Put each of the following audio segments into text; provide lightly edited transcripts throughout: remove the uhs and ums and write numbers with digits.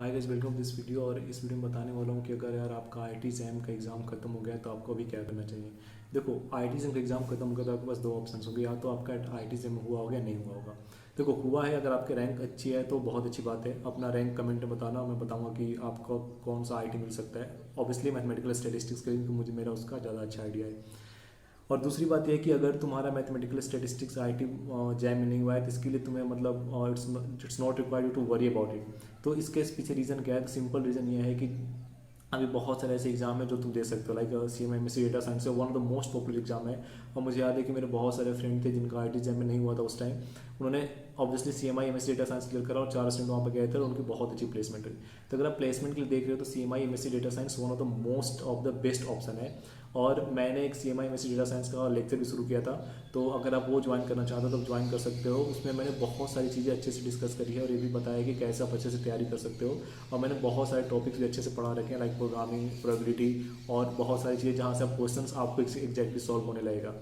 Hi guys, welcome this video. और इस video में बताने वाला हूँ कि अगर यार आपका आईटी जैम का एग्ज़ाम खत्म हो गया है तो आपको अभी क्या करना चाहिए। देखो, आईटी जैम का एग्ज़ाम खत्म हो गया तो आपके पास दो ऑप्शन होंगे, या तो आपका आईटी जैम हुआ होगा या नहीं हुआ होगा। देखो, हुआ है, अगर आपके रैंक अच्छी है तो बहुत अच्छी बात है। अपना रैंक कमेंट में बताना, मैं बताऊँगा कि आपको कौन सा आईटी मिल सकता है। ऑब्वियसली मैथमेटिकल स्टैटिस्टिक्स के लिए, क्योंकि मुझे मेरा उसका ज़्यादा अच्छा आइडिया है। और दूसरी बात यह है कि अगर तुम्हारा मैथमेटिकल स्टैटिस्टिक्स आईटी जैम में नहीं हुआ है तो इसके लिए तुम्हें मतलब it's not required to worry about it. तो इसके पीछे रीज़न क्या है? सिंपल रीज़न ये है कि अभी बहुत सारे ऐसे एग्जाम है जो तुम दे सकते हो, लाइक CMA डेटा साइंस है, one of the most popular exam है। और मुझे याद है कि मेरे बहुत सारे फ्रेंड थे जिनका आईटी एग्जाम में नहीं हुआ था उस टाइम। उन्होंने obviously CMA data science clear करा और 4 स्टूडेंट वहाँ पर गए थे और उनकी बहुत अच्छी प्लेसमेंट हुई। तो अगर आप प्लेसमेंट के लिए देख रहे हो तो CMA data science one of the most of the best option है। और मैंने एक CMA डेटा साइंस का लेक्चर भी शुरू किया था, तो अगर आप वो ज्वाइन करना चाहते हो तो ज्वाइन कर सकते हो। उसमें मैंने बहुत सारी चीज़ें अच्छे से डिस्कस करी है और ये भी बताया कि कैसे आप अच्छे से तैयारी कर सकते हो। और मैंने बहुत सारे टॉपिक्स भी अच्छे से पढ़ा रखे हैं, लाइक प्रोग्रामिंग, प्रोबेबिलिटी और बहुत सारी चीज़ें जहाँ से आप क्वेश्चंस आपको एग्जैक्टली सॉल्व होने लगेगा।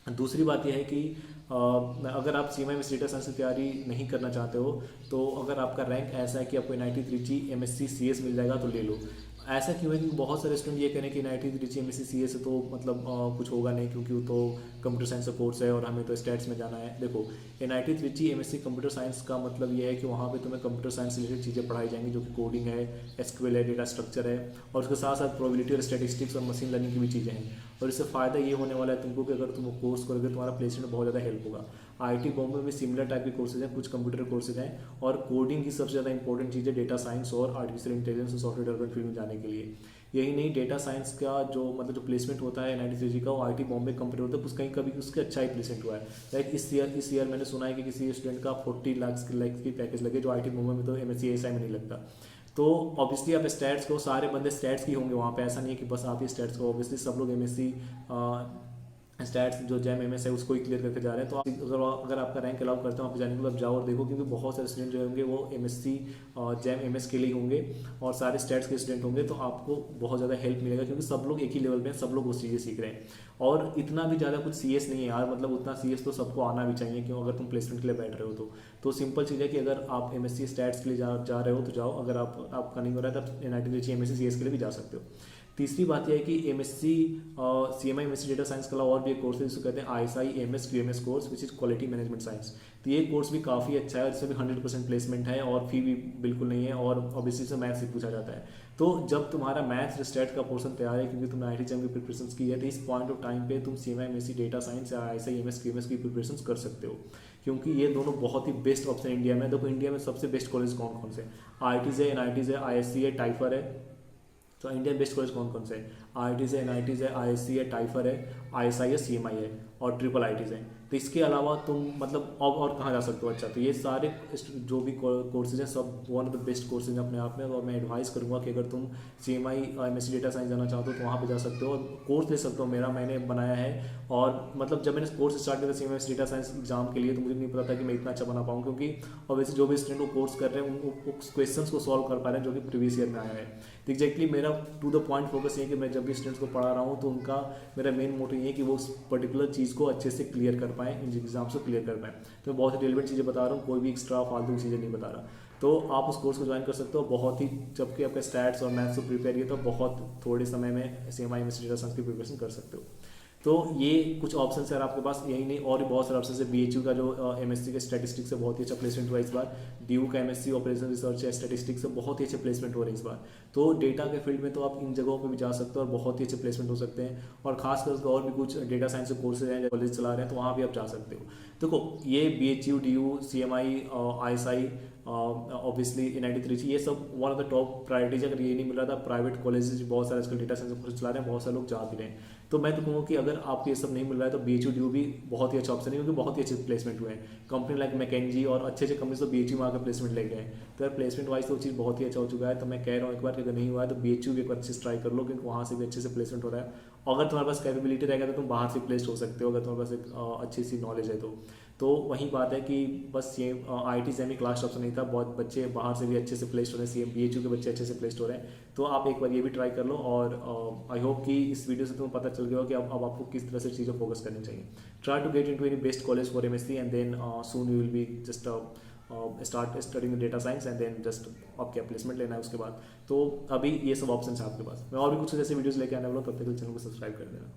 दूसरी बात यह है कि अगर आप CMA डेटा साइंस की तैयारी नहीं करना चाहते हो तो अगर आपका रैंक ऐसा है कि आपको NIT त्रिची MSc CS मिल जाएगा तो ले लो। ऐसा क्यों है? क्योंकि बहुत सारे स्टूडेंट ये कह रहे हैं कि NIT त्रिची MSc CS से तो मतलब कुछ होगा नहीं, क्योंकि वो तो कंप्यूटर साइंस का कोर्स है और हमें तो स्टैट्स में जाना है। देखो, NIT Trichy MSc computer science का मतलब ये है कि वहाँ पे तुम्हें कंप्यूटर साइंस से रिलेटेड चीज़ें पढ़ाई जाएंगी, जो कि कोडिंग है, SQL है, डेटा स्ट्रक्चर है, और उसके साथ साथ प्रोबेबिलिटी और स्टैटिस्टिक्स और मशीन लर्निंग की भी चीज़ें हैं। और इससे फ़ायदा ये होने वाला है तुमको कि अगर तुम वो कोर्स करोगे तो तुम्हारा प्लेसमेंट में बहुत ज़्यादा हेल्प होगा। IIT बॉम्बे में भी सिमिलर टाइप के कोर्सेज हैं, कुछ कंप्यूटर कोर्सेज हैं। और कोडिंग की सबसे ज़्यादा इंपॉर्टेंट चीज़ है डेटा साइंस और आर्टिफिशियल इंटेलिजेंस और सॉफ्टवेयर डेवलपमेंट फील्ड में जाने के लिए। यही नहीं, डेटा साइंस का जो मतलब जो प्लेसमेंट होता है NIT का, वो IIT बॉम्बे कंप्यूटर होता है, कुछ कहीं कभी उसके अच्छा ही प्लेसमेंट हुआ है। लाइक इस ईयर मैंने सुना है कि किसी स्टूडेंट का 40 लाख की पैकेज लगे, जो IIT बॉम्बे में तो MSc ASI में नहीं लगता। तो ऑब्वियसली आप स्टैट्स को, सारे बंदे स्टैट्स की होंगे वहाँ पे, ऐसा नहीं है कि बस आप ही स्टैट्स को। ऑब्वियसली सब लोग MSc स्टैट्स जो जैम MS है उसको ही क्लियर करके जा रहे हैं। तो आप अगर आपका रैंक अलाउ करते हो वहाँ पे जाने के लिए, आप जाओ और देखो, क्योंकि बहुत सारे स्टूडेंट जो होंगे वो MSc जैम MS के लिए होंगे और सारे स्टैट्स के स्टूडेंट होंगे। तो आपको बहुत ज़्यादा हेल्प मिलेगा, क्योंकि सब लोग एक ही लेवल पे हैं, सब लोग वो चीज़ें सीख रहे हैं। और इतना भी ज़्यादा कुछ CS नहीं है यार, मतलब उतना CS तो सबको आना भी चाहिए, क्यों? अगर तुम प्लेसमेंट के लिए बैठ रहे हो तो सिंपल चीज़ है कि अगर आप MSc स्टैट्स के लिए जा रहे हो तो जाओ। अगर आपका नहीं हो रहा है तो आप NIT MSc CS के लिए भी जा सकते हो। तीसरी बात यह है कि MSc CMA MSc data science के अलावा और भी एक कोर्स है जिसको कहते हैं ISI AMS QMS course, which is quality management science. तो ये कोर्स भी काफ़ी अच्छा है, इसमें भी 100% प्लेसमेंट है और फी भी बिल्कुल नहीं है, और ऑब्वियसली से मैथ्स ही पूछा जाता है। तो जब तुम्हारा मैथ्स स्टैट का पोर्शन तैयार है, क्योंकि तुमने IIT जैम की प्रिपरेशन की है, तो इस पॉइंट ऑफ टाइम पे तुम CMA MSc डेटा साइंस या ISI AMS QMS की प्रिपरेशन कर सकते हो, क्योंकि ये दोनों बहुत ही बेस्ट ऑप्शन इंडिया में। देखो, इंडिया में सबसे बेस्ट कॉलेज कौन कौन से? IIT है, NIT है, ISC है, टाइफर है। तो इंडिया बेस्ट कॉलेज कौन कौन से हैं? IIT है, NIT है, ISC है, टाइफर है, ISI है, CMI है, और ट्रिपल IITs हैं। तो इसके अलावा तुम मतलब और कहाँ जा सकते हो? अच्छा, तो ये सारे जो भी कोर्सेज हैं सब one of the best courses हैं अपने आप में। और मैं एडवाइस करूँगा कि अगर तुम CMI MSc डेटा साइंस जाना चाहते हो तो वहाँ पे जा सकते हो और कोर्स ले सकते हो। मेरा मैंने बनाया है। और मतलब जब मैंने कोर्स स्टार्ट किया था CMI MSc data science exam के लिए, तो मुझे नहीं पता था कि मैं इतना अच्छा बना पाऊँ, क्योंकि ऑब्वियसली जो भी स्टूडेंट वो कोर्स कर रहे हैं उस क्वेश्चन को सॉल्व कर पा रहे हैं जो कि प्रीवियस ईयर में आया है। तो एक्जैक्टली मेरा टू द पॉइंट फोकस ये है कि मैं जब भी स्टूडेंट्स को पढ़ा रहा हूँ तो उनका मेरा मेन मोटिव ये है कि वो उस पर्टिकुलर चीज़ को अच्छे से क्लियर कर पाएँ, इन एग्जाम्स को क्लियर कर पाएँ। तो मैं बहुत ही रिलेवेंट चीज़ें बता रहा हूँ, कोई भी एक्स्ट्रा फालतू की चीज़ें नहीं बता रहा। तो आप उस कोर्स को ज्वाइन कर सकते हो बहुत ही, जबकि आपका स्टैट्स और मैथ्स को प्रिपेयर किया तो बहुत थोड़े समय में CMI MSc डेटा साइंस की प्रिपरेशन कर सकते हो। तो ये कुछ ऑप्शन है आपके पास, यही नहीं और भी बहुत सारे ऑप्शन है। BHU का जो MSc के स्टैटिस्टिक्स से बहुत ही अच्छा प्लेसमेंट हुआ इस बार। DU का MSc ऑपरेशन रिसर्च है, स्टैटिस्टिक्स से बहुत ही अच्छे प्लेसमेंट हो रहे हैं इस बार। तो डेटा के फील्ड में तो आप इन जगहों पे भी जा सकते हो और बहुत ही अच्छे प्लेसमेंट हो सकते हैं। और खासकर और भी कुछ डेटा साइंस के कोर्सेज हैं, कॉलेज चला रहे हैं, तो वहाँ भी आप जा सकते हो। देखो, ये BHU, DU, CMI, ISI, obviously NIT Trichy, ये सब one of the top priorities. अगर ये नहीं मिल रहा था, प्राइवेट कॉलेजेस बहुत सारे आजकल डेटा साइंस कोर्स चला रहे हैं, बहुत सारे लोग जा भी रहे हैं। तो मैं तो कहूँगा कि अगर आपको ये सब नहीं मिल रहा है तो BHU DU भी बहुत ही अच्छा ऑप्शन है, क्योंकि बहुत ही अच्छे प्लेसमेंट हुए हैं। कंपनी लाइक मैकेंजी और अच्छे अच्छे कंपनी तो BHU में आकर प्लेसमेंट ले गए हैं। तो यार प्लेसमेंट वाइज तो चीज़ बहुत ही अच्छा हो चुका है। तो मैं कह रहा हूँ एक बार कि अगर नहीं हुआ है तो BHU भी एक बार अच्छे से ट्राई कर लो, क्योंकि वहाँ से भी अच्छे से प्लेसमेंट हो रहा है। अगर तुम्हारे पास कैपेबिलिटी रहेगा तो तुम बाहर से प्लेस्ड हो सकते हो, अगर तुम्हारे पास एक अच्छी सी नॉलेज है तो वही बात है कि बस ये IIT सेमी क्लास ऑप्शन नहीं था, बहुत बच्चे बाहर से भी अच्छे से प्लेस्ड हो रहे हैं, BHU के बच्चे अच्छे से प्लेस्ड हो रहे हैं। तो आप एक बार ये भी ट्राई कर लो। और आई होप कि इस वीडियो से तुम्हें पता चल गया हो कि अब आपको किस तरह से चीज़ें फोकस करनी चाहिए। Try to get into any best college for MSc and then soon you will be just start studying data science and then just आपके प्लेसमेंट लेना है उसके बाद। तो अभी ये सब ऑप्शन है आपके पास। मैं और भी कुछ जैसे वीडियोस लेके आने वाला हूँ, तब तक चैनल को सब्सक्राइब कर देना।